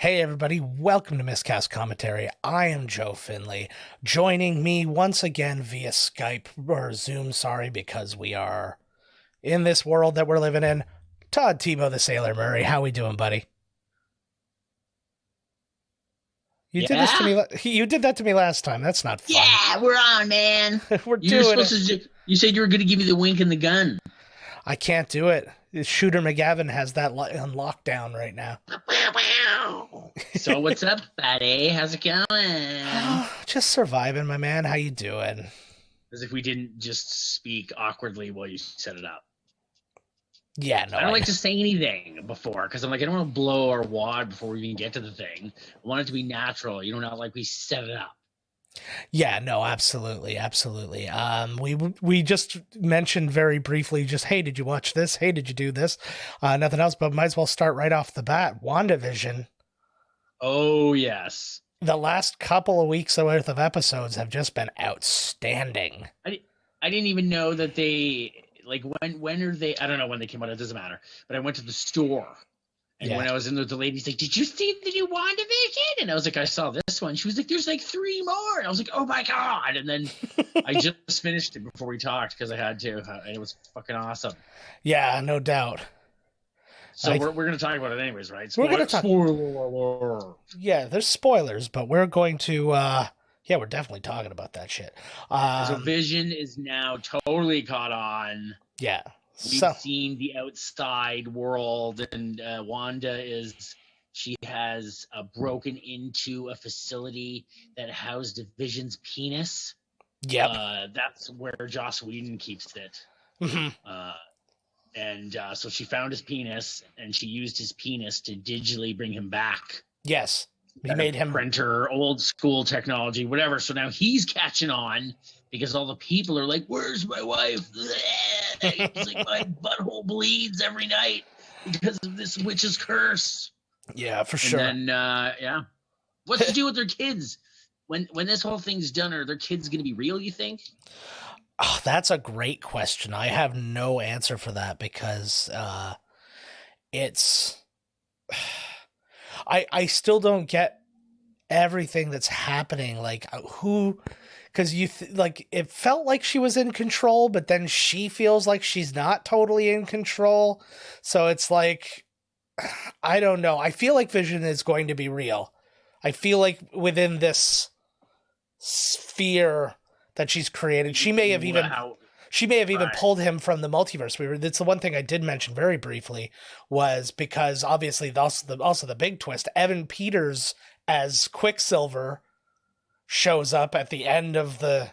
Hey everybody, welcome to Miscast Commentary. I am Joe Finley. Joining me once again via Skype or Zoom, because we are in this world that we're living in. Todd Tebow the Sailor Murray. How we doing, buddy? Did this to me. You did that to me last time. That's not fun. Yeah, we're on, man. We're doing it. You said you were going to give me the wink and the gun. I can't do it. Shooter McGavin has that on lockdown right now. So what's up, buddy? How's it going? Just surviving, my man. How you doing? As if we didn't just speak awkwardly while you set it up. Yeah, no. I don't like to say anything before because I'm like, I don't want to blow our wad before we even get to the thing. I want it to be natural. You know, not like we set it up. Yeah, no, absolutely. We just mentioned very briefly, just, hey, did you watch this? Hey, did you do this? Nothing else, but might as well start right off the bat. Wandavision. Oh, yes. The last couple of weeks worth of episodes have just been outstanding. I didn't even know that they, like, when are they, I don't know when they came out, it doesn't matter. But I went to the store. And when I was in there, the lady's like, did you see the new WandaVision? And I was like, I saw this one. She was like, there's like 3 more. And I was like, oh my God. And then I just finished it before we talked because I had to. And it was fucking awesome. Yeah, no doubt. So we're going to talk about it anyways, right? We're going to talk. Spoiler. Yeah, there's spoilers, but we're going to, we're definitely talking about that shit. So Vision is now totally caught on. Yeah. We've seen the outside world, and Wanda she has broken into a facility that housed Vision's penis. Yep. That's where Joss Whedon keeps it. Mm-hmm. So she found his penis, and she used his penis to digitally bring him back. Yes. He made him printer, old school technology, whatever. So now he's catching on because all the people are like, where's my wife? He's like, my butthole bleeds every night because of this witch's curse. Yeah, for sure. And then, what's to do with their kids? When this whole thing's done, are their kids going to be real, you think? Oh, that's a great question. I have no answer for that because it's... I still don't get everything that's happening. Like, who... Because it felt like she was in control, but then she feels like she's not totally in control. So it's like, I don't know. I feel like Vision is going to be real. I feel like within this sphere that she's created, she may have even pulled him from the multiverse. That's the one thing I did mention very briefly, was because obviously also the big twist, Evan Peters as Quicksilver shows up at the end of the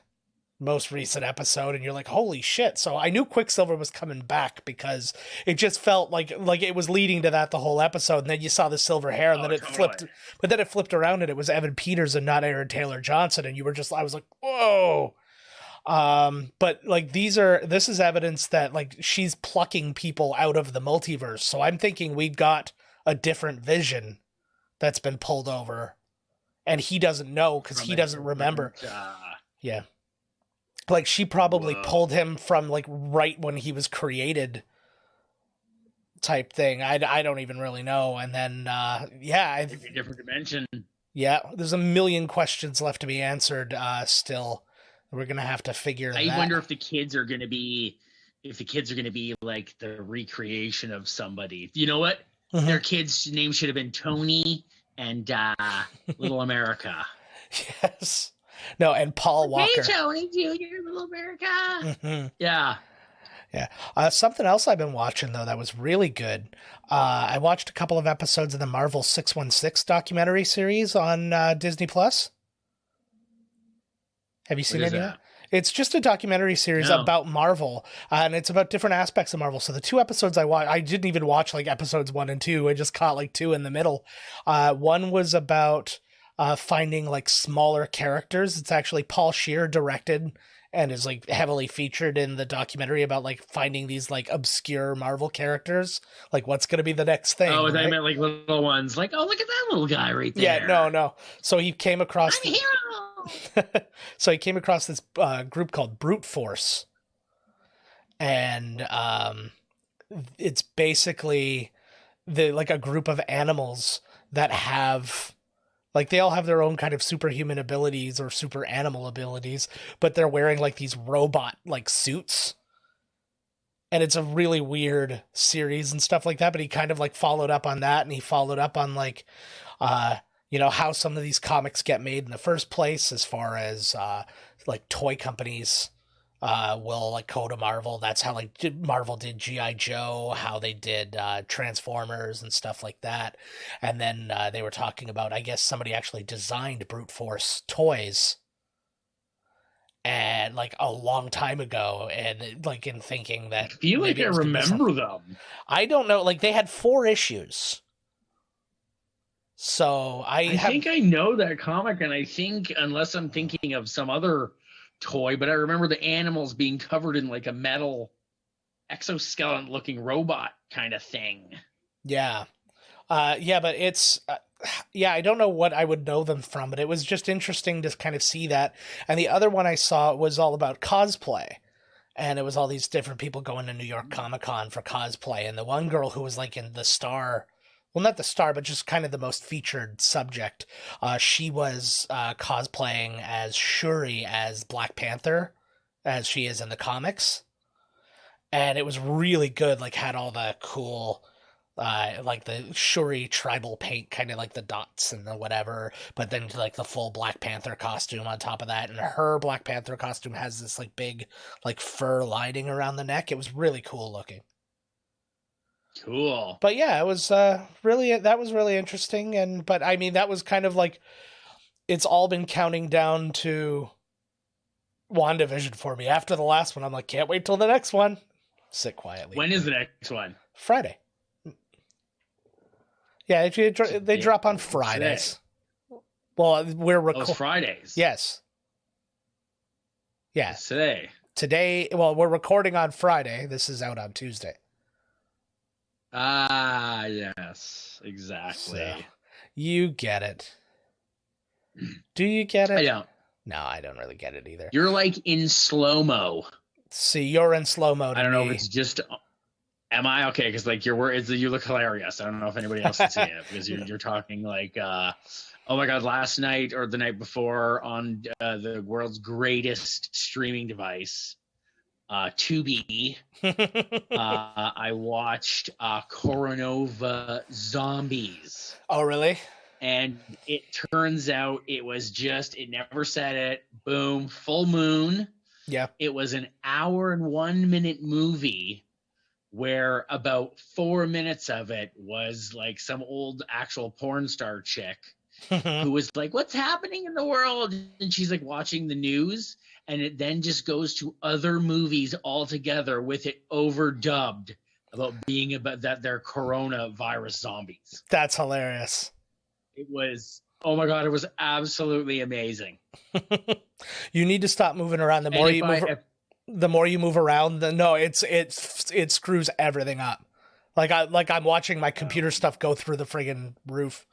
most recent episode, and you're like, holy shit. So I knew Quicksilver was coming back because it just felt like it was leading to that the whole episode, and then you saw the silver hair, and then it flipped, but then it flipped around and it was Evan Peters and not Aaron Taylor Johnson, and I was like, whoa. But like this is evidence that like she's plucking people out of the multiverse. So I'm thinking we've got a different Vision that's been pulled over. And he doesn't know because he doesn't remember. Yeah. Like she probably pulled him from like right when he was created type thing. I don't even really know. And then, a different dimension. Yeah. There's a million questions left to be answered still. We're going to have to figure that out. I wonder if the kids are going to be like the recreation of somebody. You know what? Mm-hmm. Their kids' name should have been Tony and Little America. Yes. No, and Paul Walker. Hey, Tony Jr., Little America. Mm-hmm. Yeah. Yeah. Something else I've been watching, though, that was really good. I watched a couple of episodes of the Marvel 616 documentary series on Disney+. Have you seen any of that? It's just a documentary series about Marvel, and it's about different aspects of Marvel. So the 2 episodes I watched, I didn't even watch like episodes 1 and 2. I just caught like 2 in the middle. One was about finding like smaller characters. It's actually Paul Scheer directed and is like heavily featured in the documentary about like finding these like obscure Marvel characters. Like what's going to be the next thing? Oh, right? I meant like little ones. Like, oh, look at that little guy right there. Yeah, no. So he came across... I'm a hero! So he came across this group called Brute Force, and it's basically a group of animals that have, like, they all have their own kind of superhuman abilities or super animal abilities, but they're wearing like these robot like suits. And it's a really weird series and stuff like that, but he kind of like followed up on that, and he followed up on like, how some of these comics get made in the first place, as far as like toy companies will like go to Marvel. That's how like Marvel did G.I. Joe, how they did Transformers and stuff like that. And then they were talking about, I guess somebody actually designed Brute Force toys, and like a long time ago, and like in thinking that I feel like I remember them. I don't know, like they had 4 issues. So I think I know that comic, and I think, unless I'm thinking of some other toy, but I remember the animals being covered in like a metal exoskeleton looking robot kind of thing. Yeah. But it's I don't know what I would know them from, but it was just interesting to kind of see that. And the other one I saw was all about cosplay, and it was all these different people going to New York Comic-Con for cosplay. And the one girl who was like in the star, well, not the star, but just kind of the most featured subject, she was cosplaying as Shuri, as Black Panther, as she is in the comics. And it was really good, like had all the cool like the Shuri tribal paint, kind of like the dots and the whatever, but then like the full Black Panther costume on top of that. And her Black Panther costume has this like big like fur lining around the neck. It was really cool looking. Cool. But yeah, it was that was really interesting. But I mean, that was kind of like, it's all been counting down to WandaVision for me. After the last one, I'm like, can't wait till the next one. Sit quietly. When is the next one? Friday. Yeah, they drop on Fridays. Today. Well, we're recording Fridays. Yes. Yeah. It's today. Today, well, we're recording on Friday. This is out on Tuesday. Ah, yes, exactly. So, you get it. Do you get it? I don't. No, I don't really get it either. You're like in slow-mo. See, you're in slow-mo. I don't know if it's just. Am I okay? Because like you look hilarious. I don't know if anybody else can see it, because you're talking like, oh my god, last night or the night before on the world's greatest streaming device, Tubi, I watched Coronova Zombies. Oh, really? And it turns out it never said it. Boom, full moon. Yeah. It was an hour and 1 minute movie, where about 4 minutes of it was like some old actual porn star chick who was like, what's happening in the world? And she's like watching the news, and it then just goes to other movies altogether with it overdubbed about being about that they're coronavirus zombies. That's hilarious. It was, oh my god, it was absolutely amazing. You need to stop moving around. The more you move around, it screws everything up. Like I'm watching my computer stuff go through the friggin' roof.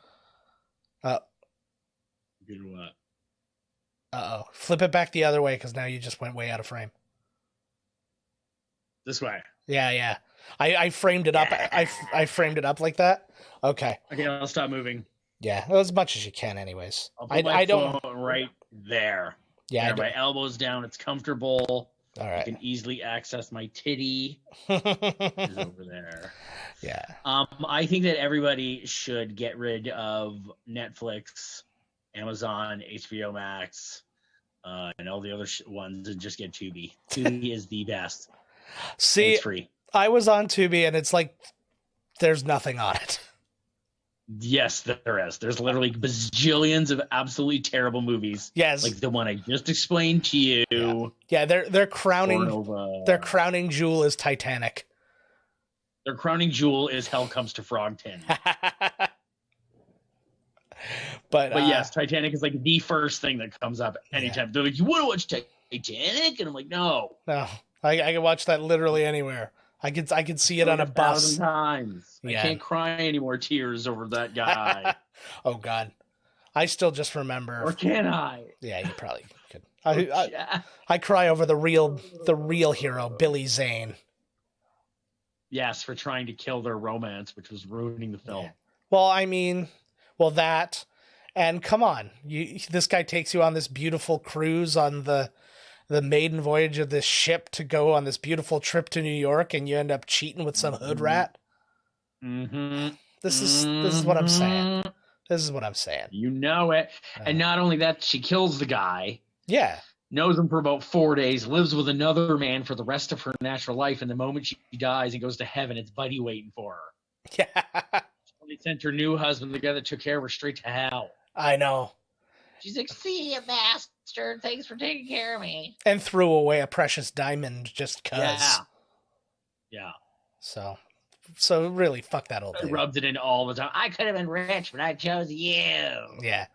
Good what? Uh-oh. Flip it back the other way, because now you just went way out of frame. This way. Yeah. I framed it up. I framed it up like that. Okay. Okay, I'll stop moving. Yeah, well, as much as you can, anyways. I'll put my phone right there. Yeah, my elbow's down. It's comfortable. All right. I can easily access my titty. It's over there. Yeah. I think that everybody should get rid of Netflix, Amazon, HBO Max, and all the other ones, and just get Tubi. Tubi is the best. See, it's free. I was on Tubi, and it's like there's nothing on it. Yes, there is. There's literally bajillions of absolutely terrible movies. Yes, like the one I just explained to you. Yeah, their crowning jewel is Titanic. Their crowning jewel is Hell Comes to Frogton. But yes, Titanic is like the first thing that comes up anytime. Yeah. They're like, "You want to watch Titanic?" And I'm like, "No, I can watch that literally anywhere. I could see it on a bus 1,000 times. Yeah. I can't cry any more tears over that guy." Oh God, I still just remember. Or can I? Yeah, you probably could. I cry over the real hero, Billy Zane. Yes, for trying to kill their romance, which was ruining the film. Yeah. Well, I mean, Well, that, and come on, this guy takes you on this beautiful cruise on the maiden voyage of this ship to go on this beautiful trip to New York, and you end up cheating with some hood rat. Mm-hmm. This is what I'm saying. This is what I'm saying. You know it. And not only that, she kills the guy. Yeah. Knows him for about 4 days, lives with another man for the rest of her natural life, and the moment she dies and goes to heaven, it's Buddy waiting for her. Yeah. They sent her new husband, the guy that took care of her, straight to hell. I know. She's like, see you, bastard. Thanks for taking care of me. And threw away a precious diamond just cause. Yeah. So really, fuck that old lady. Rubbed it in all the time. I could have been rich, but I chose you. Yeah.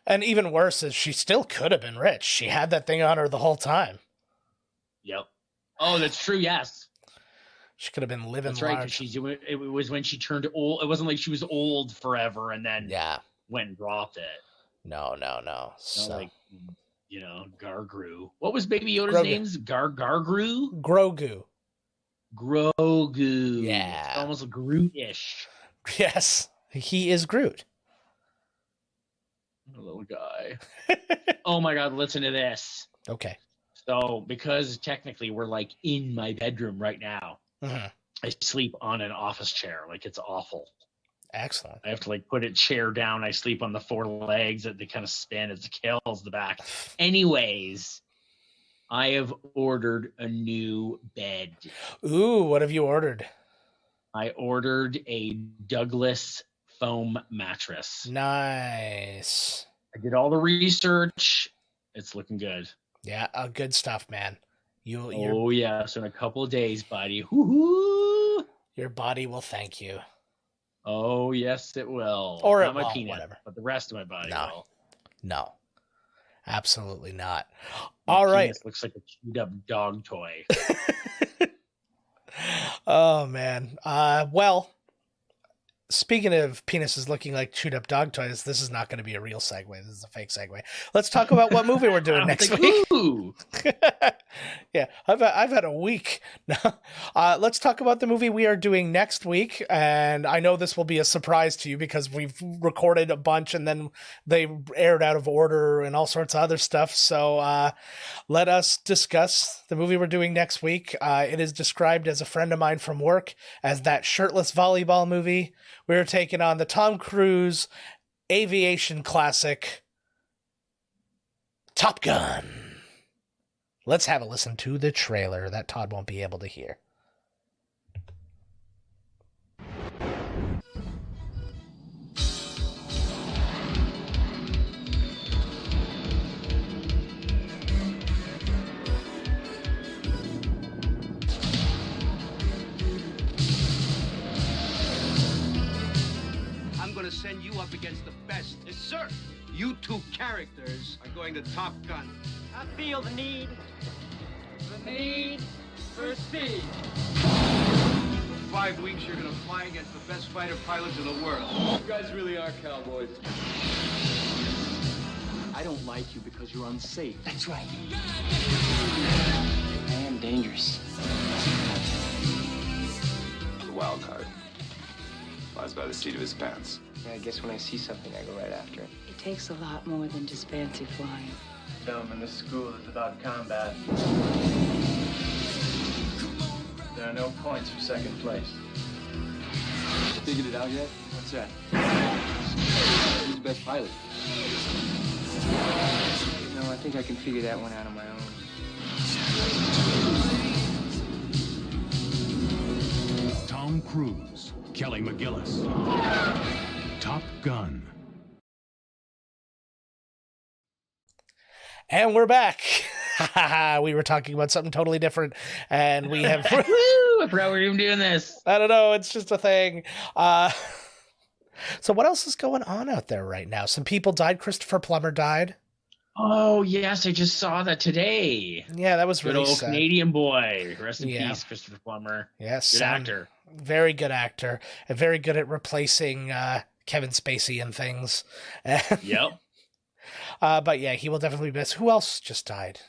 And even worse is she still could have been rich. She had that thing on her the whole time. Yep. Oh, that's true. Yes. She could have been living large. That's right. It was when she turned old. It wasn't like she was old forever and then went and dropped it. No. So, like, Gargru. What was Baby Yoda's name? Gargru? Grogu. Yeah. It's almost Groot-ish. Yes. He is Groot. A little guy. Oh my God, listen to this. Okay. So, because technically we're like in my bedroom right now, I sleep on an office chair. Like, it's awful. Excellent. I have to put a chair down. I sleep on the 4 legs that they kind of spin. It kills the back. Anyways, I have ordered a new bed. Ooh, what have you ordered? I ordered a Douglas foam mattress. Nice. I did all the research. It's looking good. Yeah, good stuff, man. So in a couple of days, buddy. Woo-hoo! Your body will thank you. Oh, yes, it will. Or not my peanut, whatever. But the rest of my body will. No. Absolutely not. My all right. Looks like a chewed up dog toy. Oh, man. Well, speaking of penises looking like chewed up dog toys, this is not going to be a real segue. This is a fake segue. Let's talk about what movie we're doing next week. Yeah, I've had a week. Let's talk about the movie we are doing next week. And I know this will be a surprise to you because we've recorded a bunch and then they aired out of order and all sorts of other stuff. So let us discuss the movie we're doing next week. It is described as a friend of mine from work as that shirtless volleyball movie. We're taking on the Tom Cruise aviation classic, Top Gun. Let's have a listen to the trailer that Todd won't be able to hear. I'm going to send you up against the best. Yes, sir. You 2 characters are going to Top Gun. I feel the need for speed. For 5 weeks, you're going to fly against the best fighter pilots in the world. You guys really are cowboys. I don't like you because you're unsafe. That's right. I am dangerous. The wild card. Flies by the seat of his pants. Yeah, I guess when I see something, I go right after it. It takes a lot more than just fancy flying. Film in this school is about combat. There are no points for second place. Figured it out yet? What's that? Who's the best pilot? No, I think I can figure that one out on my own. Tom Cruise, Kelly McGillis. Top Gun. And we're back. We were talking about something totally different, and we have... Woo! I forgot we were even doing this. I don't know. It's just a thing. So what else is going on out there right now? Some people died. Christopher Plummer died. Oh, yes. I just saw that today. Yeah, that was good really old sad. Canadian boy. Rest in peace, Christopher Plummer. Yes. Good actor. Very good actor. And very good at replacing Kevin Spacey and things. Yep. But yeah, he will definitely miss. Who else just died?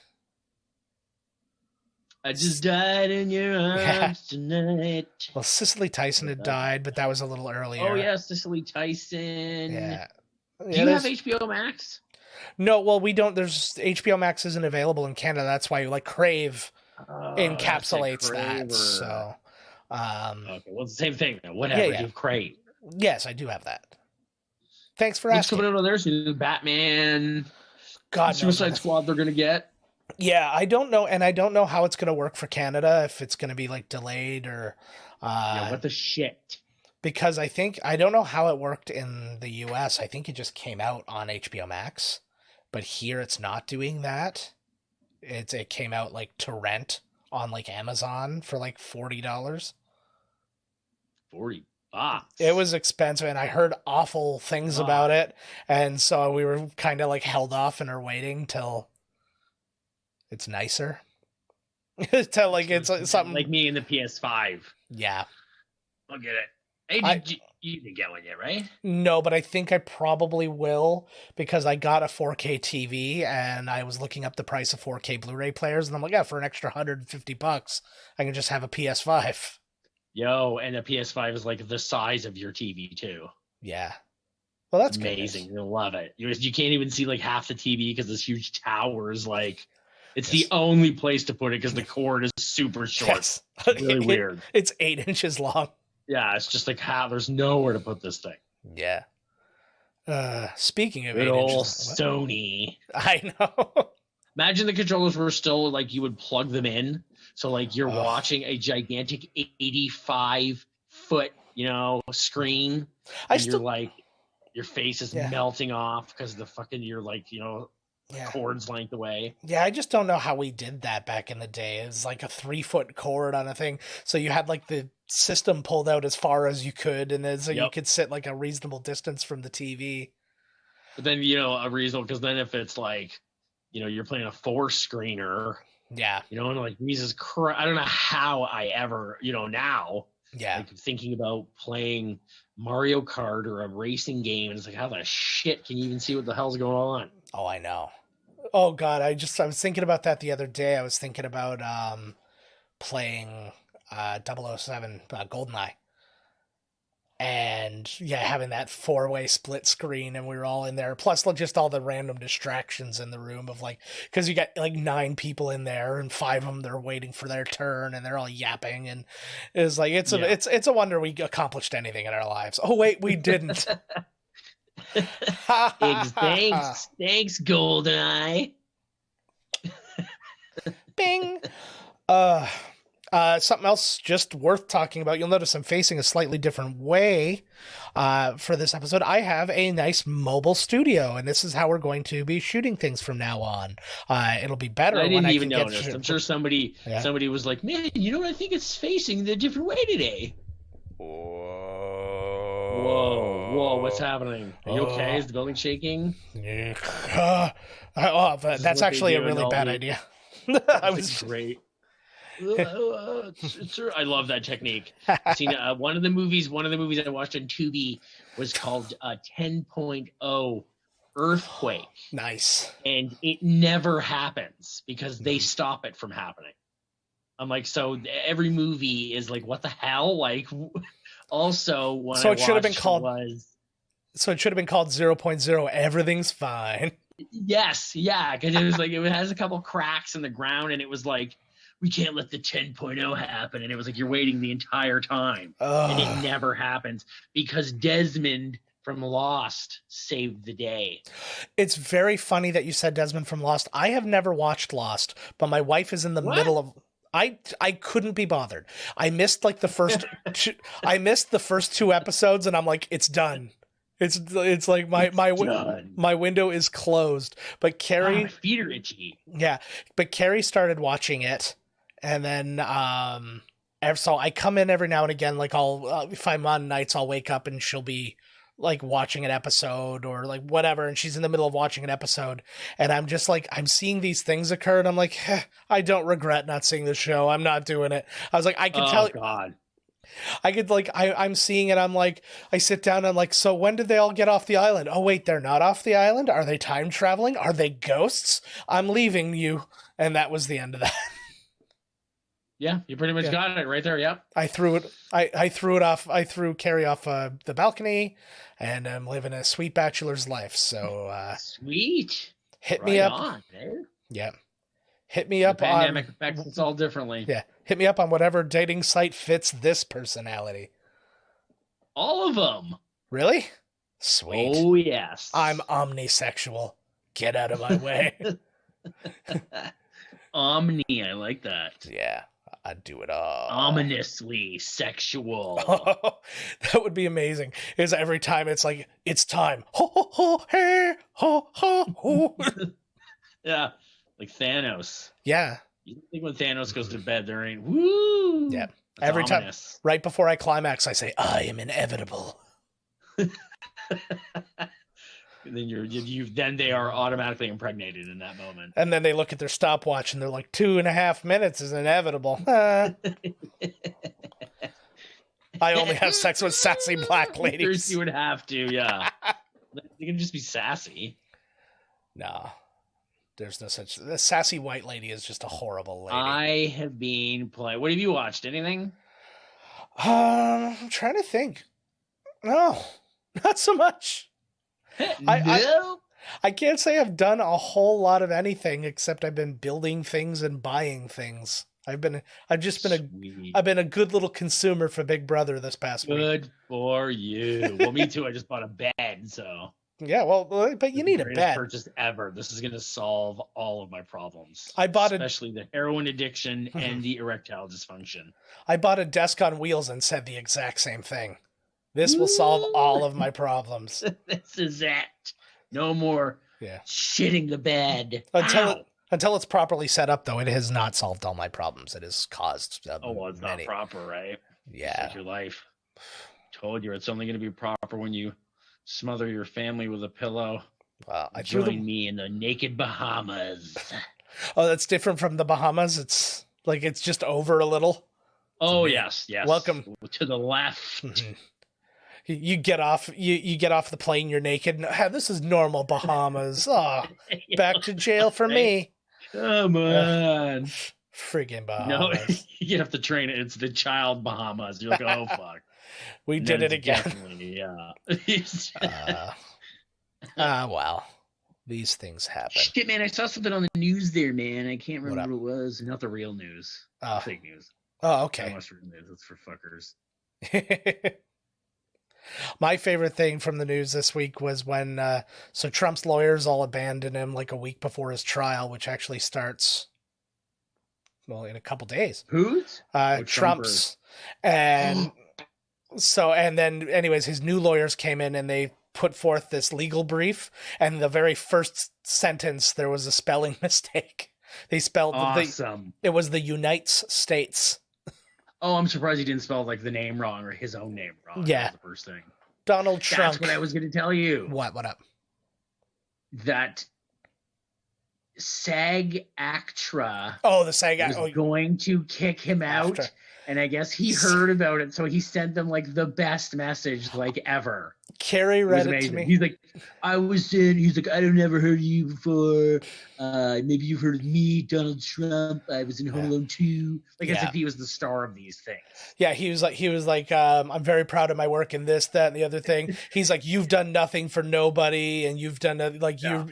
I just died in your arms tonight. Well, Cicely Tyson had died, but that was a little earlier. Oh yeah, Cicely Tyson. Yeah. Do you have HBO Max? No, well, we don't. There's HBO Max isn't available in Canada. That's why like Crave encapsulates that. So, okay, well, it's the same thing. Whatever. You have Crave. Yes, I do have that. Thanks for What's asking. coming out of there? So Batman, God, Suicide Squad. They're gonna get. Yeah, I don't know, and I don't know how it's gonna work for Canada. If it's gonna be like delayed or. What the shit? Because I don't know how it worked in the US. I think it just came out on HBO Max, but here it's not doing that. It came out like to rent on like Amazon for like $40. $40. It was expensive, and I heard awful things about it, and so we were kind of like held off and are waiting till it's nicer. Till like it's something like me and the PS5. Yeah, I'll get it. Hey, you didn't get one yet, right? No, but I think I probably will because I got a 4K TV and I was looking up the price of 4K Blu-ray players, and I'm like, yeah, for an extra $150, I can just have a PS5. Yo, and the PS5 is like the size of your TV too. Yeah. Well, that's amazing. You'll love it. You can't even see like half the TV because this huge tower is like, it's the only place to put it because the cord is super short. Yes. It's really weird. It's 8 inches long. Yeah, it's just like there's nowhere to put this thing. Yeah. Speaking of good old Sony. I know. Imagine the controllers were still like you would plug them in. So like you're watching a gigantic 85-foot, screen. You're like your face is melting off because the fucking you're like, cord's length away. Yeah, I just don't know how we did that back in the day. It was like a 3-foot cord on a thing. So you had like the system pulled out as far as you could, and then so you could sit like a reasonable distance from the TV. But then, a reasonable, because then if it's like, you're playing a 4-screener. Yeah. And like, Jesus Christ, I don't know how I ever, now. Yeah. Like thinking about playing Mario Kart or a racing game, and it's like, how the shit can you even see what the hell's going on? Oh, I know. Oh God, I was thinking about that the other day. I was thinking about playing 007 GoldenEye. And having that 4-way split screen, and we were all in there. Plus, just all the random distractions in the room of like, because you got like 9 people in there, and 5 of them they're waiting for their turn, and they're all yapping, and it's like it's a wonder we accomplished anything in our lives. Oh wait, we didn't. Thanks, GoldenEye. Bing. Something else just worth talking about. You'll notice I'm facing a slightly different way for this episode. I have a nice mobile studio, and this is how we're going to be shooting things from now on. It'll be better. I didn't even notice. I'm sure somebody was like, man, you know what? I think it's facing the different way today. Whoa, what's happening? Are you okay? Is the building shaking? Yeah. That's actually a really bad idea. That's great. I love that technique. I've seen one of the movies I watched on Tubi was called 10.0 Earthquake. Nice. And it never happens because they stop it from happening. I'm like, so every movie is like, what the hell? Like, also, So it should have been called 0.0 Everything's Fine. Yes, yeah, because it was like it has a couple cracks in the ground, and it was like, we can't let the 10.0 happen. And it was like, you're waiting the entire time. And it never happens because Desmond from Lost saved the day. It's very funny that you said Desmond from Lost. I have never watched Lost, but my wife is in the middle of... I couldn't be bothered. I missed like the first... I missed the first 2 episodes, and I'm like, it's done. It's like my window is closed. But Carrie... my feet are itchy. Yeah, but Carrie started watching it. And then, so I come in every now and again, like if I'm on nights, I'll wake up and she'll be like watching an episode or like whatever. And she's in the middle of watching an episode. And I'm just like, I'm seeing these things occur. And I'm like, I don't regret not seeing the show. I'm not doing it. I was like, I can tell. God. I could like, I'm seeing it. I'm like, I sit down and I'm like, so when did they all get off the island? Oh, wait, they're not off the island. Are they time traveling? Are they ghosts? I'm leaving you. And that was the end of that. Yeah, you pretty much got it right there. Yep. I threw it off. I threw Carrie off the balcony, and I'm living a sweet bachelor's life. So sweet. Hit me up. On, eh? Yeah. Hit me up the on. Pandemic affects us all differently. Yeah. Hit me up on whatever dating site fits this personality. All of them. Really? Sweet. Oh yes. I'm omnisexual. Get out of my way. Omni, I like that. Yeah. I'd do it all. Ominously sexual. That would be amazing. Is every time it's like, it's time. Ho, ho, ho, hey, ho, ho, ho. Yeah. Like Thanos. Yeah. You think when Thanos goes to bed, there ain't woo. Yeah. That's every ominous. Time, right before I climax, I say, I am inevitable. And then then they are automatically impregnated in that moment. And then they look at their stopwatch and they're like, 2.5 minutes is inevitable. I only have sex with sassy black ladies. You would have to, yeah. You can just be sassy. No. There's no such. The sassy white lady is just a horrible lady. I have been playing. What have you watched? Anything? I'm trying to think. No, not so much. I can't say I've done a whole lot of anything except I've been building things and buying things. I've been a good little consumer for Big Brother this past week. Good for you. Well, me too. I just bought a bed, so. Yeah, well, but you need a bed. Purchase ever. This is going to solve all of my problems. Especially the heroin addiction and the erectile dysfunction. I bought a desk on wheels and said the exact same thing. This will solve all of my problems. This is it. No more shitting the bed. Until it's properly set up, though, it has not solved all my problems. It has caused it's many. Not proper, right? Yeah. It's like your life. Told you, it's only going to be proper when you smother your family with a pillow. Wow. Join me in the naked Bahamas. Oh, that's different from the Bahamas. It's like it's just over a little. Oh, yes. Welcome to the left. Mm-hmm. You get off. You get off the plane. You're naked. This is normal Bahamas. Oh, back to jail for me. Come on, friggin' Bahamas. No, you get off the train. It's the child Bahamas. You're like, oh fuck, we did it again. Yeah. Well, these things happen. Shit, man, I saw something on the news there, man. I can't remember what it was. Not the real news. Fake news. Oh, okay. News. It's for fuckers. My favorite thing from the news this week was when Trump's lawyers all abandoned him like a week before his trial, which actually starts in a couple days. Whose? Trump's. And then anyways, his new lawyers came in and they put forth this legal brief, and the very first sentence there was a spelling mistake. They spelled it was the Unites States. Oh, I'm surprised he didn't spell like the name wrong or his own name wrong. Yeah. That was the first thing. Donald Trump. That's what I was going to tell you. What up? That SAG-AFTRA. Oh, the SAG-AFTRA was going to kick him out. And I guess he heard about it, so he sent them like the best message like ever. Carrie read it to me. He's like, I never heard of you before. Maybe you've heard of me, Donald Trump. I was in Home Alone 2. Like, as if he was the star of these things. Yeah, he was like, I'm very proud of my work in this, that, and the other thing. He's like, you've done nothing for nobody, and you've done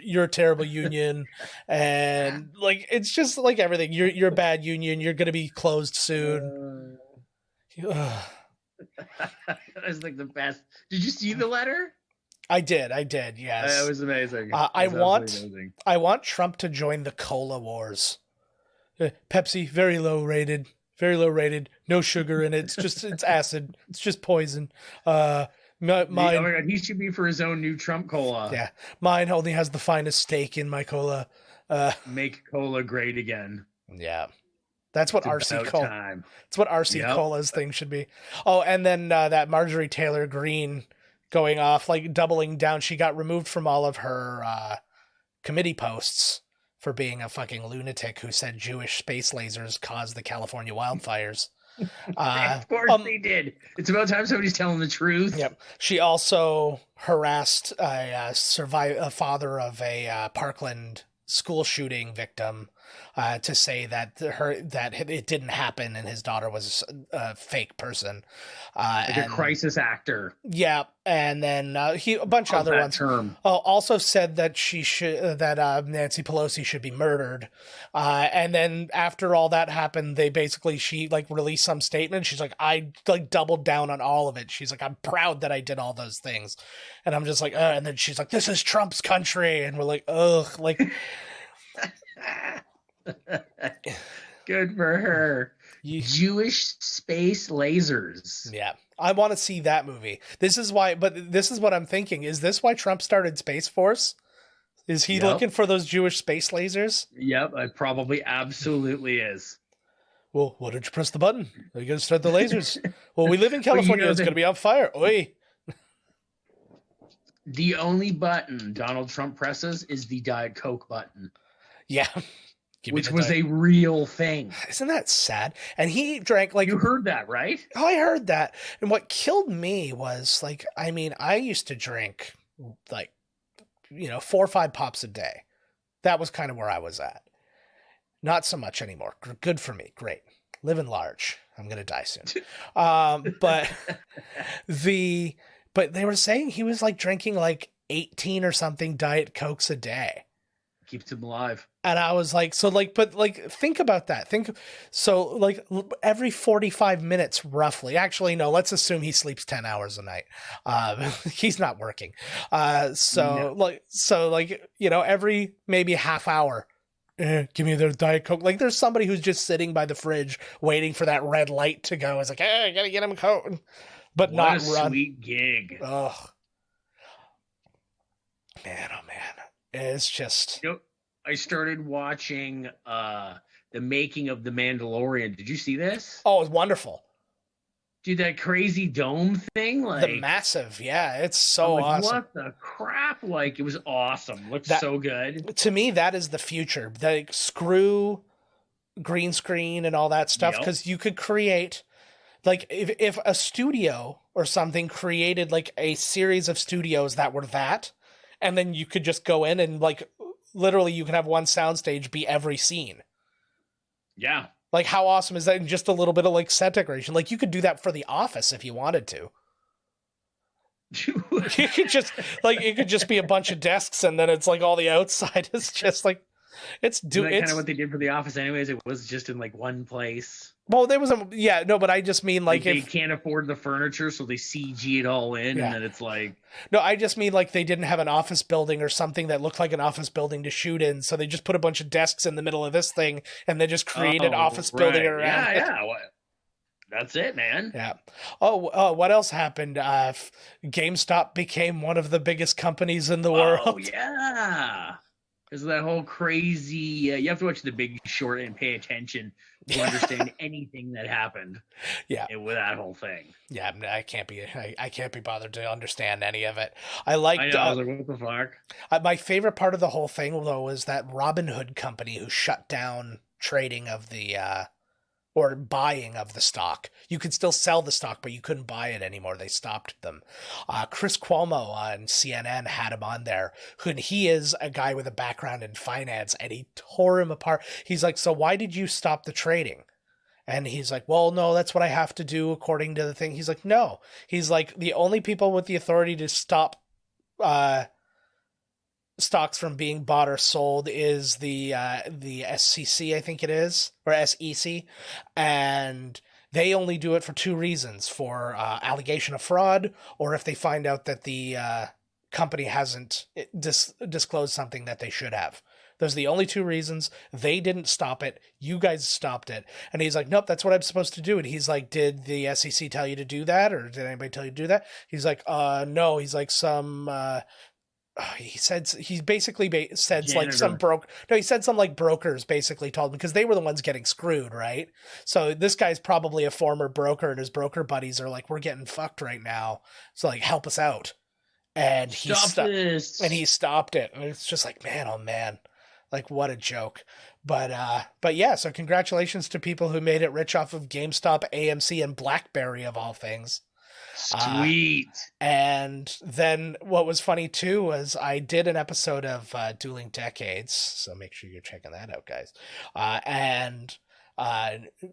you're a terrible union, and like it's just like everything. You're a bad union. You're gonna be closed soon. That was like the best. Did you see the letter? I did. Yes, it was amazing. I want Trump to join the cola wars. Pepsi, very low rated, no sugar in it. It's acid. It's just poison. Mine, oh my God, he should be for his own new Trump cola. Yeah, mine only has the finest steak in my cola. Make cola great again. Yeah. That's what RC Cola. That's what RC Cola's thing should be. Oh, and then that Marjorie Taylor Greene going off, like doubling down. She got removed from all of her committee posts for being a fucking lunatic who said Jewish space lasers caused the California wildfires. Of course they did. It's about time somebody's telling the truth. Yep. She also harassed a father of a Parkland school shooting victim to say that it didn't happen and his daughter was a fake person, like a crisis actor. Yeah, and then a bunch of other ones. Also said that Nancy Pelosi should be murdered, and then after all that happened, she like released some statement. She's like, I like doubled down on all of it. She's like, I'm proud that I did all those things, and I'm just like, and then she's like, this is Trump's country, and we're like, ugh, like. Good for her. Jewish space lasers. Yeah, I want to see that movie. This is what I'm thinking. Is this why Trump started Space Force? Is he looking for those Jewish space lasers? Yep, it probably absolutely is. Well, why don't you press the button? Are you going to start the lasers? Well, we live in California. It's going to be on fire. Oi. The only button Donald Trump presses is the Diet Coke button. Yeah. Which was a real thing. Isn't that sad? And he drank like... You heard that, right? Oh, I heard that. And what killed me was like, I mean, I used to drink like, 4 or 5 pops a day. That was kind of where I was at. Not so much anymore. Good for me. Great. Living large. I'm going to die soon. But they were saying he was like drinking like 18 or something Diet Cokes a day. Keeps him alive. And I was like, think about that. Every 45 minutes, roughly. Actually, no, let's assume he sleeps 10 hours a night. He's not working. Every maybe half hour, give me their Diet Coke. Like there's somebody who's just sitting by the fridge waiting for that red light to go. It's like, I gotta get him a Coke, but what not a run. Sweet gig. Ugh. Man, oh man. It's just... I started watching the making of The Mandalorian. Did you see this? Oh, it's wonderful. Dude, that crazy dome thing? The massive, yeah. It's so awesome. What the crap? Like, it was awesome. Looked so good. To me, that is the future. Like, screw green screen and all that stuff, because you could create... Like, if a studio or something created, like, a series of studios that were that, and then you could just go in and, like... Literally, you can have one soundstage be every scene. Yeah. Like, how awesome is that? And just a little bit of, like, set decoration. Like, you could do that for The Office if you wanted to. You could just, like, it could just be a bunch of desks, and then it's, like, all the outside is just, like, it's kind of what they did for The Office anyways. It was just in, like, one place. Well, there was but I just mean, like they can't afford the furniture, so they CG it all in, and then it's like... No, I just mean, like, they didn't have an office building or something that looked like an office building to shoot in, so they just put a bunch of desks in the middle of this thing, and they just created office building around it. Yeah. That's it, man. Yeah. Oh, what else happened? GameStop became one of the biggest companies in the world. Oh, yeah. Because of that whole crazy... you have to watch The Big Short and pay attention to understand anything that happened. Yeah, with that whole thing. Yeah, I can't be bothered to understand any of it. I was like, what the fuck? My favorite part of the whole thing, though, was that Robinhood company who shut down trading of the or buying of the stock. You could still sell the stock, but you couldn't buy it anymore. They stopped them. Chris Cuomo on CNN had him on there. He is a guy with a background in finance, and he tore him apart. He's like, so why did you stop the trading? And he's like, well, no, that's what I have to do according to the thing. He's like, no. He's like, the only people with the authority to stop stocks from being bought or sold is the SEC, I think it is, or SEC, and they only do it for 2 reasons: for allegation of fraud, or if they find out that the company hasn't disclosed something that they should have. Those are the only 2 reasons. They didn't stop it. You guys stopped it. And he's like, nope, that's what I'm supposed to do. And he's like, did the SEC tell you to do that? Or did anybody tell you to do that? He's like, no. He's like, he said some brokers basically told him, because they were the ones getting screwed, right? So this guy's probably a former broker, and his broker buddies are like, we're getting fucked right now, so like, help us out. And he stopped it. And it's just like, man, oh man, like, what a joke. But yeah, so congratulations to people who made it rich off of GameStop, AMC, and BlackBerry of all things. Sweet. And then what was funny too was I did an episode of Dueling Decades, so make sure you're checking that out, guys. And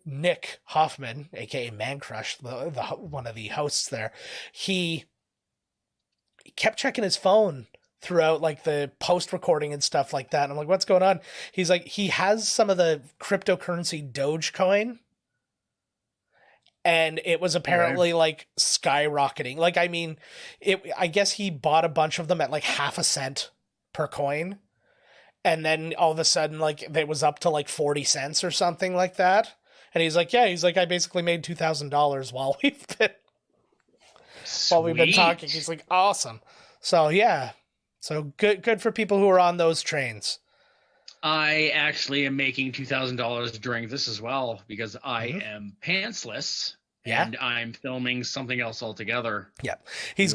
Nick Hoffman, aka Man Crush, the one of the hosts there, he kept checking his phone throughout like the post recording and stuff like that. And I'm like, what's going on? He's like, he has some of the cryptocurrency Dogecoin, and it was apparently like skyrocketing. Like, I mean, I guess he bought a bunch of them at like 0.5 cent per coin. And then all of a sudden, like, it was up to like 40 cents or something like that. And he's like, I basically made $2,000 while we've been talking. He's like, awesome. So yeah. So good for people who are on those trains. I actually am making $2,000 during this as well because I am pantsless. Yeah. And I'm filming something else altogether. Yeah. He's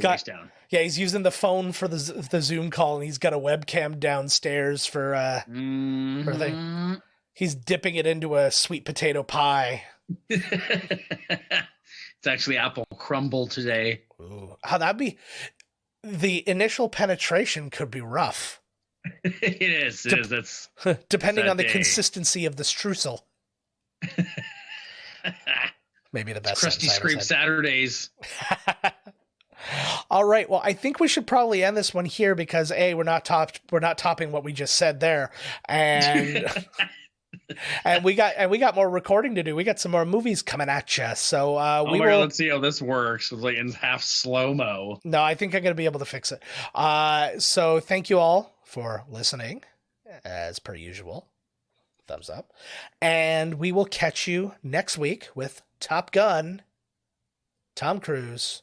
using the phone for the Zoom call, and he's got a webcam downstairs for thing. He's dipping it into a sweet potato pie. It's actually apple crumble today. Ooh. How that'd be. The initial penetration could be rough. It is. That's depending on the consistency of the streusel. Maybe the best. Krusty Scream Saturdays. All right. Well, I think we should probably end this one here because we're not topping what we just said there, and and we got more recording to do. We got some more movies coming at you. So let's see how this works. It's like in half slow mo. No, I think I'm going to be able to fix it. So thank you all for listening, as per usual. Thumbs up, and we will catch you next week with Top Gun, Tom Cruise,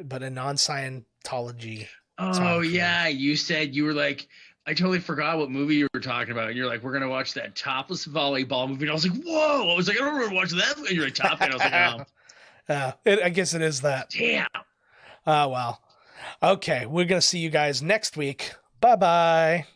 but a non-Scientology. Oh yeah, you said you were like, I totally forgot what movie you were talking about. And you're like, we're gonna watch that topless volleyball movie. And I was like, whoa! I was like, I don't remember watching that. And you're like, Top Gun. I was like, oh. I guess it is that. Damn. Oh well. Okay, we're gonna see you guys next week. Bye bye.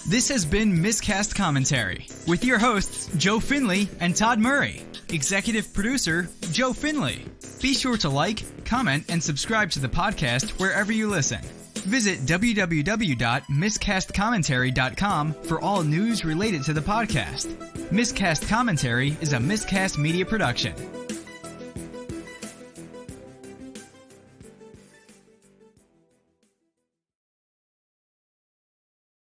This has been Miscast Commentary with your hosts, Joe Finley and Todd Murray. Executive producer, Joe Finley. Be sure to like, comment, and subscribe to the podcast wherever you listen. Visit www.miscastcommentary.com for all news related to the podcast. Miscast Commentary is a Miscast Media production.